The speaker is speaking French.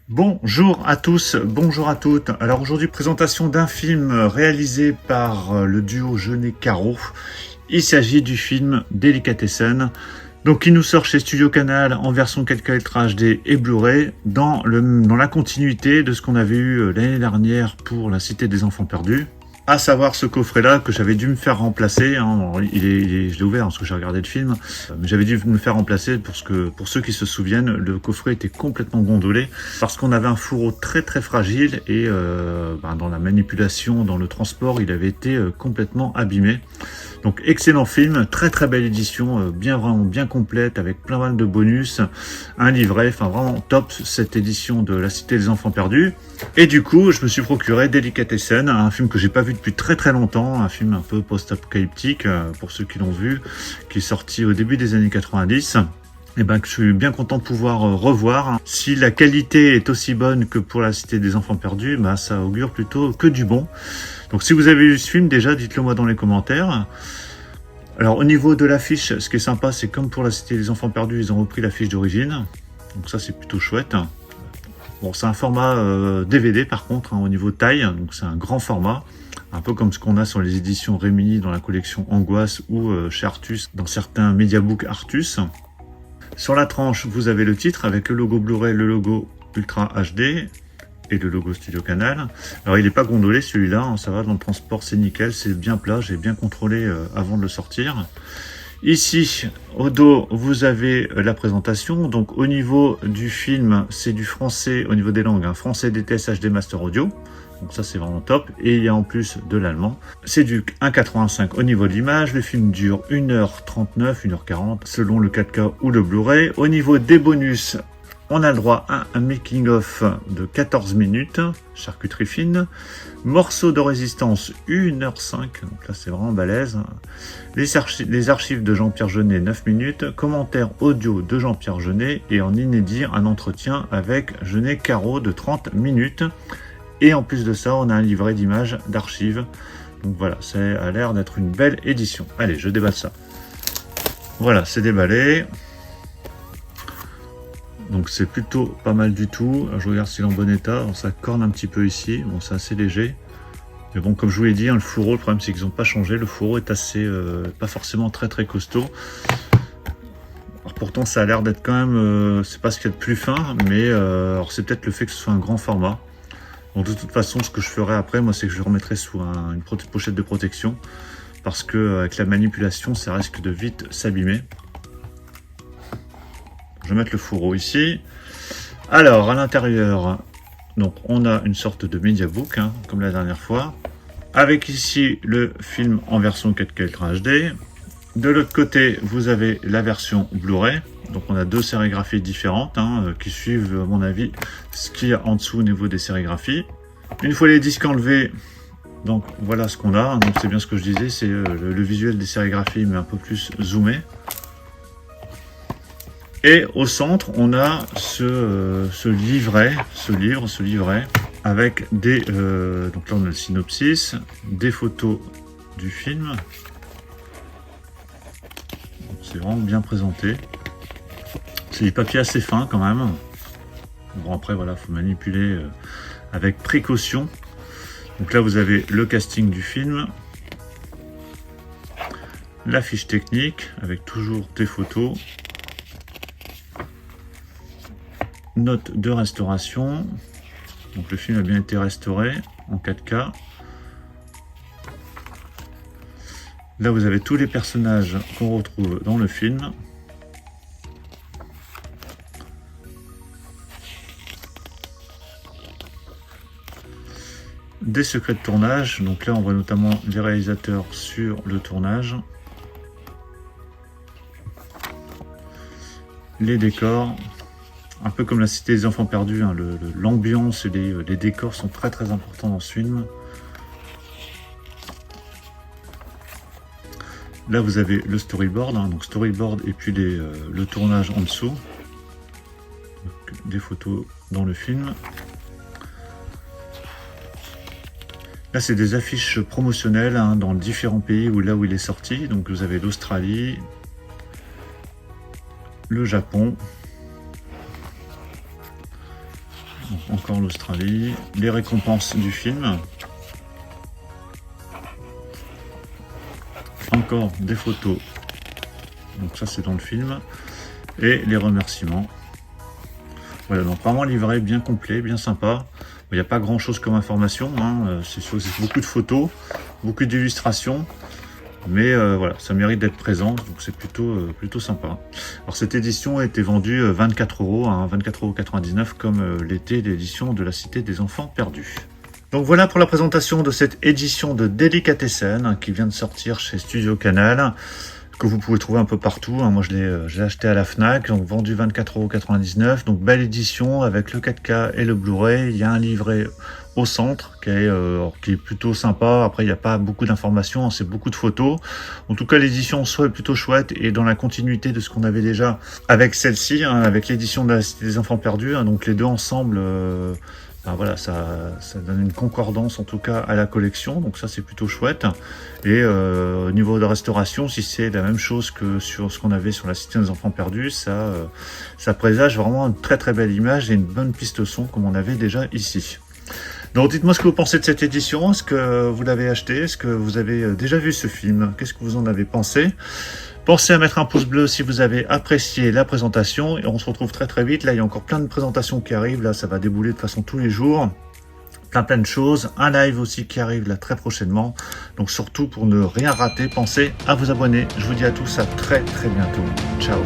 Bonjour à tous, bonjour à toutes. Alors aujourd'hui, présentation d'un film réalisé par le duo Jeunet-Caro. Il s'agit du film Delicatessen, donc qui nous sort chez Studio Canal en version 4K HD et Blu-ray dans la continuité de ce qu'on avait eu l'année dernière pour La Cité des Enfants Perdus. À savoir ce coffret-là que j'avais dû me faire remplacer. Hein. Je l'ai ouvert parce que j'ai regardé le film, mais j'avais dû me le faire remplacer parce que pour ceux qui se souviennent, le coffret était complètement gondolé parce qu'on avait un fourreau très très fragile et dans la manipulation, dans le transport, il avait été complètement abîmé. Donc excellent film, très très belle édition, vraiment bien complète avec plein mal de bonus, un livret, enfin vraiment top cette édition de La Cité des Enfants Perdus. Et du coup, je me suis procuré Delicatessen, un film que j'ai pas vu depuis très très longtemps, un film un peu post-apocalyptique pour ceux qui l'ont vu, qui est sorti au début des années 90. Et ben que je suis bien content de pouvoir revoir. Si la qualité est aussi bonne que pour La Cité des Enfants Perdus, bah ça augure plutôt que du bon. Donc si vous avez vu ce film déjà, dites-le moi dans les commentaires. Alors au niveau de l'affiche, ce qui est sympa, c'est comme pour La Cité des Enfants Perdus, ils ont repris l'affiche d'origine. Donc ça c'est plutôt chouette. Bon, c'est un format DVD par contre, au niveau taille, donc c'est un grand format. Un peu comme ce qu'on a sur les éditions Rémini dans la collection Angoisse ou chez Artus dans certains mediabooks Artus. Sur la tranche, vous avez le titre avec le logo Blu-ray, le logo Ultra HD et le logo Studio Canal. Alors il n'est pas gondolé celui-là, hein, ça va, dans le transport c'est nickel, c'est bien plat, j'ai bien contrôlé avant de le sortir. Ici, au dos, vous avez la présentation. Donc au niveau du film, c'est du français, au niveau des langues, hein, français DTS HD Master Audio. Donc ça c'est vraiment top. Et il y a en plus de l'allemand. C'est du 1,85 au niveau de l'image. Le film dure 1h39, 1h40 selon le 4K ou le Blu-ray. Au niveau des bonus, on a le droit à un making-of de 14 minutes, charcuterie fine, morceaux de résistance 1h05, donc là c'est vraiment balèze, les archives de Jean-Pierre Jeunet 9 minutes, commentaires audio de Jean-Pierre Jeunet et en inédit un entretien avec Jeunet-Caro de 30 minutes. Et en plus de ça, on a un livret d'images d'archives. Donc voilà, ça a l'air d'être une belle édition. Allez, je déballe ça. Voilà, c'est déballé. Donc c'est plutôt pas mal du tout. Je regarde s'il est en bon état. Alors, ça corne un petit peu ici. Bon, c'est assez léger. Mais bon, comme je vous l'ai dit, hein, le fourreau, le problème c'est qu'ils n'ont pas changé. Le fourreau est assez, pas forcément très très costaud. Alors, pourtant, ça a l'air d'être quand même, c'est pas ce qu'il y a de plus fin, mais alors c'est peut-être le fait que ce soit un grand format. Bon, de toute façon, ce que je ferai après, moi, c'est que je le remettrai sous une pochette de protection. Parce que avec la manipulation, ça risque de vite s'abîmer. Je vais mettre le fourreau ici. Alors, à l'intérieur, donc on a une sorte de mediabook, hein, comme la dernière fois. Avec ici le film en version 4K Ultra HD. De l'autre côté, vous avez la version Blu-ray. Donc on a deux sérigraphies différentes hein, qui suivent, à mon avis, ce qu'il y a en dessous au niveau des sérigraphies. Une fois les disques enlevés, donc voilà ce qu'on a. Donc c'est bien ce que je disais, c'est le visuel des sérigraphies, mais un peu plus zoomé. Et au centre, on a ce livret, avec des... donc là, on a le synopsis, des photos du film. C'est vraiment bien présenté. C'est du papier assez fin quand même. Bon, après, voilà, il faut manipuler avec précaution. Donc là, vous avez le casting du film. La fiche technique, avec toujours des photos. Note de restauration. Donc le film a bien été restauré en 4K. Là vous avez tous les personnages qu'on retrouve dans le film. Des secrets de tournage. Donc là on voit notamment les réalisateurs sur le tournage. Les décors. Un peu comme La Cité des Enfants Perdus, hein, l'ambiance et les décors sont très très importants dans ce film. Là vous avez le storyboard, hein, donc storyboard et puis le tournage en dessous. Donc, des photos dans le film. Là c'est des affiches promotionnelles hein, dans différents pays là où il est sorti. Donc vous avez l'Australie, le Japon, Encore l'Australie, les récompenses du film. Encore des photos. Donc ça c'est dans le film. Et les remerciements. Voilà, donc vraiment livret bien complet, bien sympa. Il n'y a pas grand chose comme information, hein. C'est beaucoup de photos, beaucoup d'illustrations. Mais voilà, ça mérite d'être présent, donc c'est plutôt sympa. Alors cette édition a été vendue 24 €, hein, 24,99 € comme l'était l'édition de la Cité des Enfants Perdus. Donc voilà pour la présentation de cette édition de Delicatessen qui vient de sortir chez Studio Canal, que vous pouvez trouver un peu partout. Moi je l'ai acheté à la Fnac, donc vendu 24,99 €. Donc belle édition avec le 4K et le Blu-ray. Il y a un livret au centre qui est plutôt sympa. Après il n'y a pas beaucoup d'informations, c'est beaucoup de photos. En tout cas l'édition soit plutôt chouette et dans la continuité de ce qu'on avait déjà avec celle-ci, hein, avec l'édition de la Cité des Enfants Perdus. Hein, donc les deux ensemble, voilà, ça donne une concordance en tout cas à la collection, donc ça c'est plutôt chouette. Et au niveau de restauration, si c'est la même chose que sur ce qu'on avait sur la Cité des Enfants Perdus, ça présage vraiment une très très belle image et une bonne piste son comme on avait déjà ici. Donc dites-moi ce que vous pensez de cette édition, est-ce que vous l'avez acheté, est-ce que vous avez déjà vu ce film, qu'est-ce que vous en avez pensé? Pensez à mettre un pouce bleu si vous avez apprécié la présentation et on se retrouve très très vite. Là il y a encore plein de présentations qui arrivent, là ça va débouler de façon tous les jours. Plein de choses, un live aussi qui arrive là très prochainement. Donc surtout pour ne rien rater, pensez à vous abonner. Je vous dis à tous à très très bientôt. Ciao.